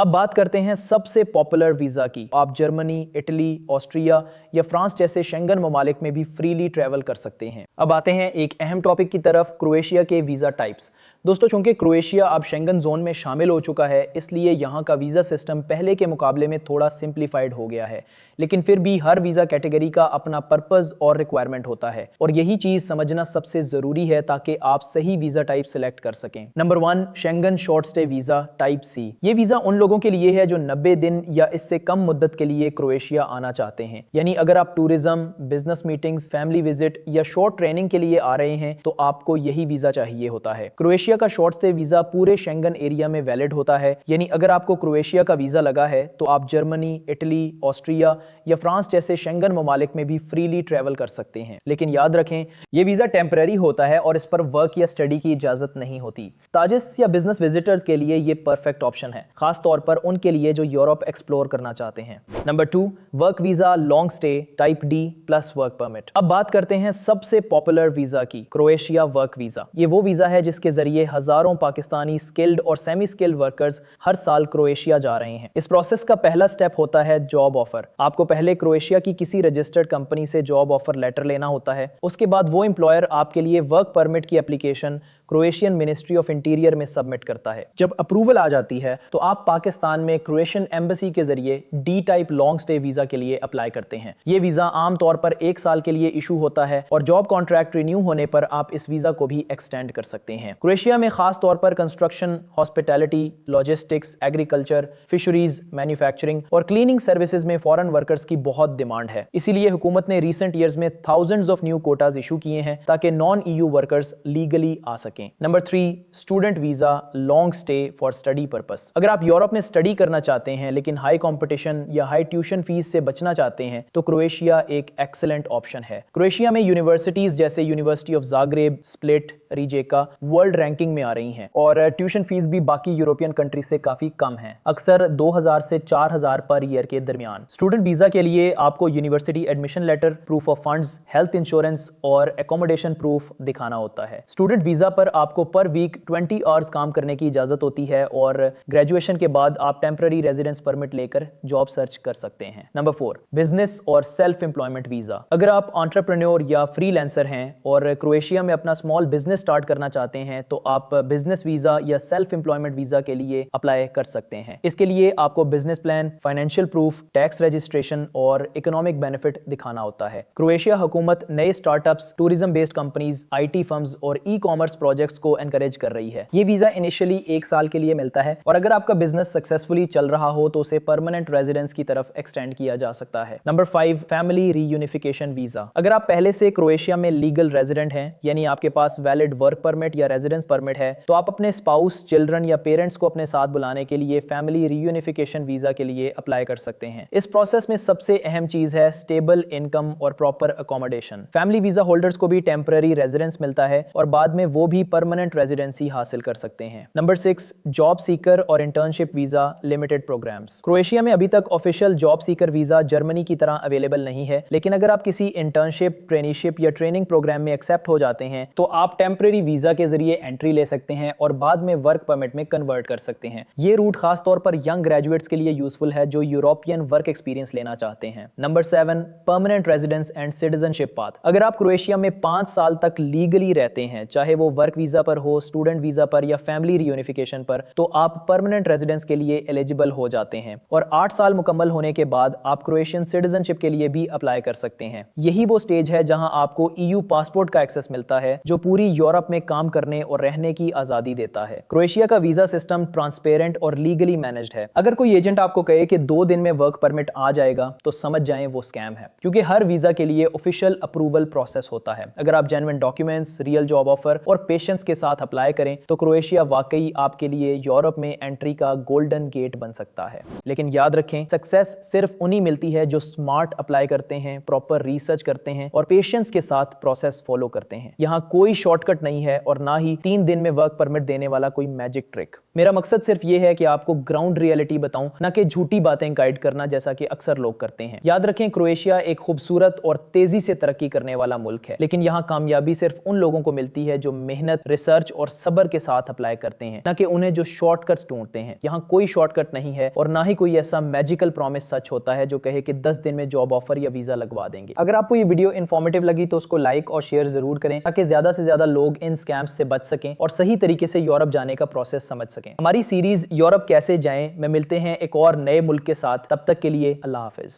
अब बात करते हैं सबसे पॉपुलर वीजा की। आप जर्मनी, इटली, ऑस्ट्रिया या फ्रांस जैसे शेंगन ममालिक में भी फ्रीली ट्रैवल कर सकते हैं। अब आते हैं एक अहम टॉपिक की तरफ, क्रोएशिया के वीजा टाइप्स। दोस्तों, चूंकि क्रोएशिया अब शेंगन जोन में शामिल हो चुका है, इसलिए यहाँ का वीज़ा सिस्टम पहले के मुकाबले में थोड़ा सिंप्लीफाइड हो गया है, लेकिन फिर भी हर वीज़ा कैटेगरी का अपना पर्पस और रिक्वायरमेंट होता है और यही चीज़ समझना सबसे ज़रूरी है ताकि आप सही वीज़ा टाइप सेलेक्ट कर सकें। Number 1, Schengen short stay visa type C. ये वीज़ा उन लोगों के लिए है जो 90 दिन या इससे कम मुद्दत के लिए क्रोएशिया आना चाहते हैं। यानी अगर आप tourism, business meetings, family visit या शॉर्ट ट्रेनिंग के लिए आ रहे हैं तो आपको यही वीज़ा चाहिए होता है। क्रोएशिया का शॉर्ट स्टे वीजा पूरे शेंगन एरिया में वैलिड होता है, यानी अगर आपको क्रोएशिया का वीजा लगा है तो आप जर्मनी, इटली, ऑस्ट्रिया या फ्रांस जैसे शेंगन ममालिक में भी फ्रीली ट्रैवल कर सकते हैं। लेकिन याद रखें, यह वीजा टेम्पररी होता है और इस पर वर्क या स्टडी की इजाजत नहीं होती। ताजिस्ट या बिजनेस विजिटर्स के लिए यह परफेक्ट ऑप्शन है, खास तौर पर उनके लिए जो यूरोप एक्सप्लोर करना चाहते हैं। Number 2, work visa long stay type D plus work permit. अब बात करते हैं सबसे पॉपुलर वीजा की, क्रोएशिया वर्क वीजा। ये वो वीजा है जिसके जरिए हजारों पाकिस्तानी स्किल्ड और सेमी स्किल्ड वर्कर्स हर साल क्रोएशिया जा रहे हैं। इस प्रोसेस का पहला स्टेप होता है जॉब ऑफर। आपको पहले क्रोएशिया की किसी रजिस्टर्ड कंपनी से जॉब ऑफर लेटर लेना होता है। उसके बाद वो एम्प्लॉयर आपके लिए वर्क परमिट की application Croatian ministry of interior में सबमिट करता है। जब अप्रूवल आ जाती है तो आप पाकिस्तान में क्रोएशियन एम्बेसी के जरिए D type long stay visa के लिए अप्लाई करते हैं। ये वीजा आमतौर पर 1 साल के लिए इशू होता है और जॉब कॉन्ट्रैक्ट रिन्यू होने पर आप इस वीजा को भी एक्सटेंड कर सकते हैं। क्रोएशिया में खास तौर पर construction, hospitality, logistics, agriculture, fisheries, manufacturing और क्लीनिंग सर्विसेज में फॉरेन वर्कर्स की बहुत डिमांड है। इसीलिए हुकूमत ने रिसेंट ईयर्स में thousands of new Kota's issue किए हैं ताकि नॉन ईयू वर्कर्स लीगली आ सकें। Number 3, student visa long stay for study purpose. अगर आप यूरोप में स्टडी करना चाहते हैं लेकिन हाई कंपटीशन या हाई ट्यूशन फीस से बचना चाहते हैं तो क्रोएशिया एक एक्सीलेंट ऑप्शन है। क्रोएशिया में यूनिवर्सिटीज जैसे university of Zagreb, Split, Rijeka world ranking में आ रही हैं और ट्यूशन फीस भी बाकी यूरोपियन कंट्री से काफी कम है, अक्सर 2000 से 4000 पर ईयर के दरमियान। स्टूडेंट वीजा के लिए आपको university admission letter, proof of funds, health insurance और एकोमोडेशन प्रूफ दिखाना होता है। स्टूडेंट वीजा पर आपको पर वीक 20 आवर्स काम करने की इजाजत होती है और ग्रेजुएशन के बाद आप टेम्पररी रेजिडेंस परमिट लेकर जॉब सर्च कर सकते हैं। नंबर 4, बिजनेस और सेल्फ एम्प्लॉयमेंट वीजा। अगर आप एंटरप्रेन्योर या फ्रीलांसर हैं और क्रोएशिया में अपना स्मॉल बिजनेस स्टार्ट करना चाहते हैं तो आप बिजनेस वीजा या सेल्फ एम्प्लॉयमेंट वीजा के लिए अप्लाई कर सकते हैं। इसके लिए आपको business plan, financial proof, tax registration और इकोनॉमिक बेनिफिट दिखाना होता है। क्रोएशिया हुकूमत नए startups, tourism based companies, IT firms और ई-कॉमर्स प्रोजेक्ट्स को एनकरेज कर रही है। ये वीजा इनिशियली 1 साल के लिए मिलता है और अगर आपका बिजनेस सक्सेसफुली चल रहा हो तो उसे परमानेंट रेजिडेंस की तरफ एक्सटेंड किया जा सकता है। Number 5, family reunification visa. अगर आप पहले से क्रोएशिया में लीगल रेजिडेंट हैं, यानी आपके पास वैलिड वर्क परमिट या रेजिडेंस परमिट है, तो आप अपने स्पाउस, चिल्ड्रन या पेरेंट्स को अपने साथ बुलाने के लिए फैमिली रीयूनिफिकेशन वीजा के लिए अप्लाई कर सकते हैं। इस प्रोसेस में सबसे अहम चीज है स्टेबल इनकम और proper accommodation. Family visa holders को भी टेम्पररी रेजिडेंस मिलता है और बाद में वो भी परमानेंट रेजिडेंसी हासिल कर सकते हैं। नंबर 6, जॉब सीकर और internship visa limited programs. Croatia में अभी तक official job seeker visa Germany की तरह अवेलेबल नहीं है, लेकिन अगर आप किसी इंटर्नशिप, ट्रेनीशिप या ट्रेनिंग प्रोग्राम में एक्सेप्ट हो जाते हैं तो आप टेम्पररी वीजा के जरिए एंट्री ले सकते हैं और बाद में वर्क परमिट में कन्वर्ट कर सकते हैं। ये रूट खास तौर पर यंग ग्रेजुएट्स के लिए यूजफुल है जो यूरोपियन वर्क एक्सपीरियंस लेना चाहते हैं। Number 7, permanent residence and citizenship path. अगर आप क्रोएशिया में 5 साल तक लीगली रहते हैं, चाहे वो वर्क वीजा पर हो, स्टूडेंट वीजा पर या फैमिली रियूनिफिकेशन पर, तो आप परमानेंट रेजिडेंस के लिए एलिजिबल हो जाते हैं और 8 साल मुकम्मल होने के बाद आप क्रोएशियन सिटीजनशिप के लिए भी अप्लाई कर सकते हैं। यही वो स्टेज है जहां आपको EU पासपोर्ट का एक्सेस मिलता है जो पूरी यूरोप में काम करने और रहने की आजादी देता है। क्रोएशिया का वीजा सिस्टम ट्रांसपेरेंट और लीगली मैनेज्ड है। अगर कोई एजेंट आपको कहे कि 2 दिन में वर्क परमिट आ जाएगा तो समझ जाएं वो स्कैम है, क्योंकि हर वीजा के लिए ऑफिशियल अप्रूवल प्रोसेस होता है। अगर आप genuine documents, real job offer और पेशेंस के साथ अप्लाई करें तो क्रोएशिया वाकई आपके लिए यूरोप में एंट्री का गोल्डन गेट बन सकता है। लेकिन याद रखें, सक्सेस सिर्फ उन्हीं मिलती है जो स्मार्ट अप्लाई करते हैं, प्रॉपर रिसर्च करते हैं और पेशेंस के साथ प्रोसेस फॉलो करते हैं। यहाँ कोई शॉर्टकट शॉर्टकट नहीं है और ना ही 3 दिन में वर्क परमिट देने वाला कोई मैजिक ट्रिक। मेरा मकसद सिर्फ ये है कि आपको ग्राउंड रियलिटी बताऊं, ना कि झूठी बातें गाइड करना जैसा कि अक्सर लोग करते हैं। याद रखें, क्रोएशिया एक खूबसूरत और तेजी से तरक्की करने वाला मुल्क है, लेकिन यहाँ कामयाबी सिर्फ उन लोगों को मिलती है जो मेहनत, रिसर्च और सब्र के साथ अप्लाई करते हैं, ना कि उन्हें जो शॉर्टकट्स ढूंढते हैं। यहाँ कोई शॉर्टकट नहीं है और ना ही कोई ऐसा मैजिकल प्रॉमिस सच होता है जो कहे कि 10 दिन में जॉब ऑफर या वीजा लगवा देंगे। अगर आपको ये वीडियो इन्फॉर्मेटिव लगी तो उसको लाइक और शेयर जरूर करें, ताकि ज्यादा से ज्यादा लोग इन स्कैम्स से बच सकें और सही तरीके से यूरोप जाने का प्रोसेस समझ सकें। हमारी सीरीज यूरोप कैसे जाएं में मिलते हैं एक और नए मुल्क के साथ। तब तक के लिए अल्लाह हाफिज।